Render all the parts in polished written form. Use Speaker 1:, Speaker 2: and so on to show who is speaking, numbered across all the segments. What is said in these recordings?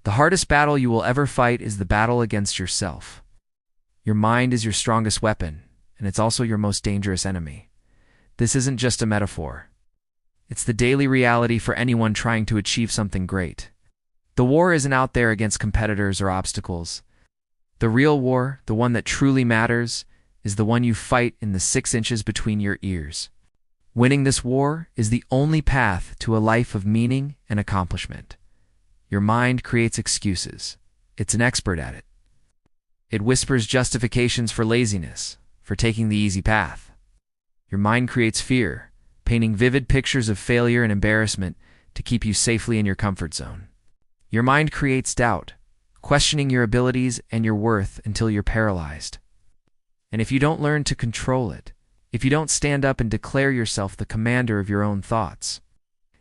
Speaker 1: The hardest battle you will ever fight is the battle against yourself. Your mind is your strongest weapon, and it's also your most dangerous enemy. This isn't just a metaphor. It's the daily reality for anyone trying to achieve something great. The war isn't out there against competitors or obstacles. The real war, the one that truly matters, is the one you fight in the 6 inches between your ears. Winning this war is the only path to a life of meaning and accomplishment. Your mind creates excuses. It's an expert at it. It whispers justifications for laziness, for taking the easy path. Your mind creates fear, painting vivid pictures of failure and embarrassment to keep you safely in your comfort zone. Your mind creates doubt, questioning your abilities and your worth until you're paralyzed. And if you don't learn to control it, if you don't stand up and declare yourself the commander of your own thoughts,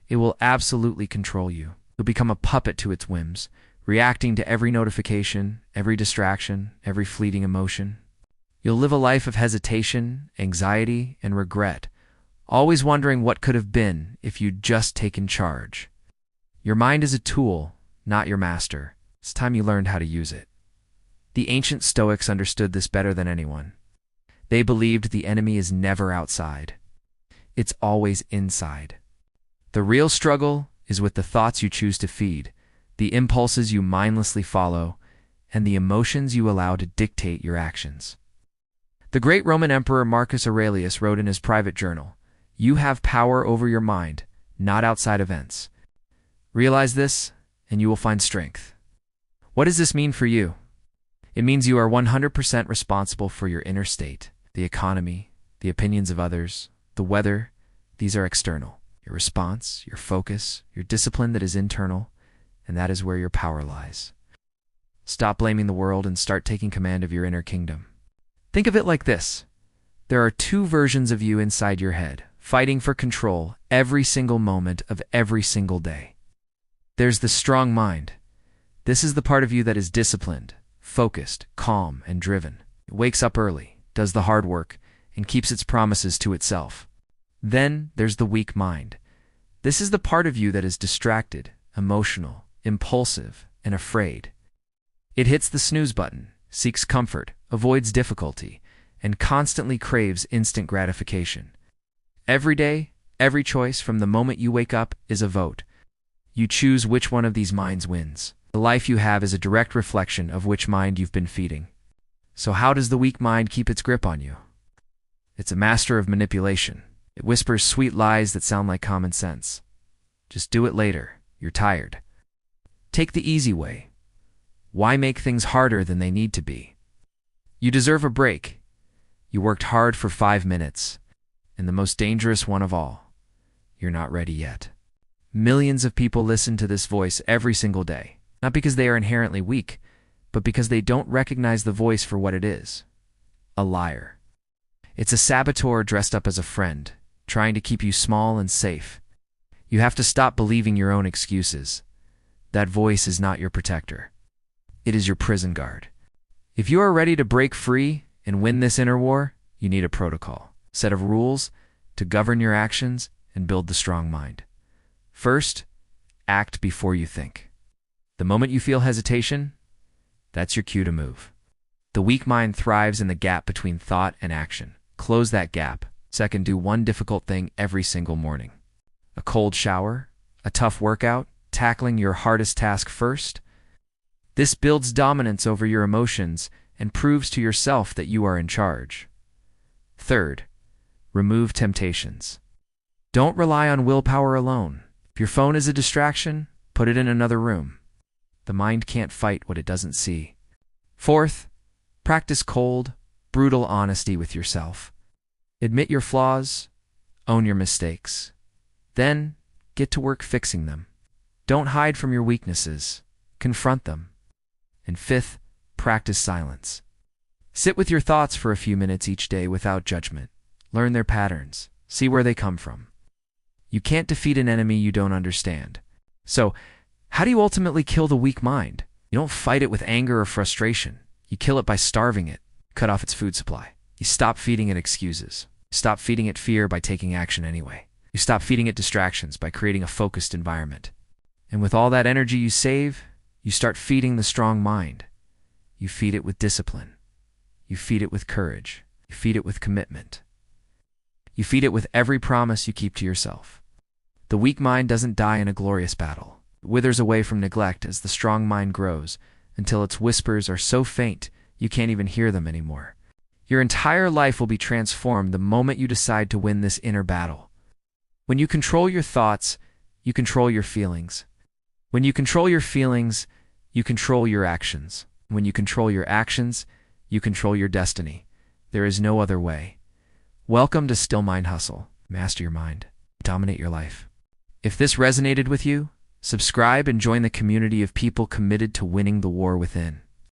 Speaker 1: it will absolutely control you. You'll become a puppet to its whims, reacting to every notification, every distraction, every fleeting emotion. You'll live a life of hesitation, anxiety, and regret, always wondering what could have been if you'd just taken charge. Your mind is a tool, not your master. It's time you learned how to use it. The ancient Stoics understood this better than anyone. They believed the enemy is never outside. It's always inside. The real struggle is with the thoughts you choose to feed, the impulses you mindlessly follow, and the emotions you allow to dictate your actions. The great Roman Emperor Marcus Aurelius wrote in his private journal, "You have power over your mind, not outside events." Realize this, and you will find strength. What does this mean for you? It means you are 100% responsible for your inner state. The economy, the opinions of others, the weather, these are external. Your response, your focus, your discipline that is internal, and that is where your power lies. Stop blaming the world and start taking command of your inner kingdom. Think of it like this. There are 2 versions of you inside your head, fighting for control every single moment of every single day. There's the strong mind. This is the part of you that is disciplined, focused, calm, and driven. It wakes up early, does the hard work, and keeps its promises to itself. Then there's the weak mind. This is the part of you that is distracted, emotional, impulsive, and afraid. It hits the snooze button, seeks comfort, avoids difficulty, and constantly craves instant gratification. Every day, every choice from the moment you wake up is a vote. You choose which one of these minds wins. The life you have is a direct reflection of which mind you've been feeding. So how does the weak mind keep its grip on you? It's a master of manipulation. It whispers sweet lies that sound like common sense. Just do it later. You're tired. Take the easy way. Why make things harder than they need to be? You deserve a break. You worked hard for 5 minutes. And the most dangerous one of all, you're not ready yet. Millions of people listen to this voice every single day, not because they are inherently weak, but because they don't recognize the voice for what it is. A liar. It's a saboteur dressed up as a friend, trying to keep you small and safe. You have to stop believing your own excuses. That voice is not your protector. It is your prison guard. If you are ready to break free and win this inner war, you need a protocol, a set of rules to govern your actions and build the strong mind. First, act before you think. The moment you feel hesitation, that's your cue to move. The weak mind thrives in the gap between thought and action. Close that gap. Second, do one difficult thing every single morning. A cold shower, a tough workout, tackling your hardest task first. This builds dominance over your emotions and proves to yourself that you are in charge. Third, remove temptations. Don't rely on willpower alone. If your phone is a distraction, put it in another room. The mind can't fight what it doesn't see. Fourth, practice cold, brutal honesty with yourself. Admit your flaws, own your mistakes. Then, get to work fixing them. Don't hide from your weaknesses. Confront them. And fifth, practice silence. Sit with your thoughts for a few minutes each day without judgment. Learn their patterns. See where they come from. You can't defeat an enemy you don't understand. So, how do you ultimately kill the weak mind? You don't fight it with anger or frustration. You kill it by starving it, cut off its food supply. You stop feeding it excuses. You stop feeding it fear by taking action anyway. You stop feeding it distractions by creating a focused environment. And with all that energy you save, You start feeding the strong mind. You feed it with discipline. You feed it with courage. You feed it with commitment. You feed it with every promise you keep to yourself. The weak mind doesn't die in a glorious battle. It withers away from neglect as the strong mind grows, until its whispers are so faint you can't even hear them anymore. Your entire life will be transformed the moment you decide to win this inner battle. When you control your thoughts, you control your feelings. When you control your feelings, you control your actions. When you control your actions, you control your destiny. There is no other way. Welcome to StillMindHustle. Master your mind. Dominate your life. If this resonated with you, subscribe and join the community of people committed to winning the war within.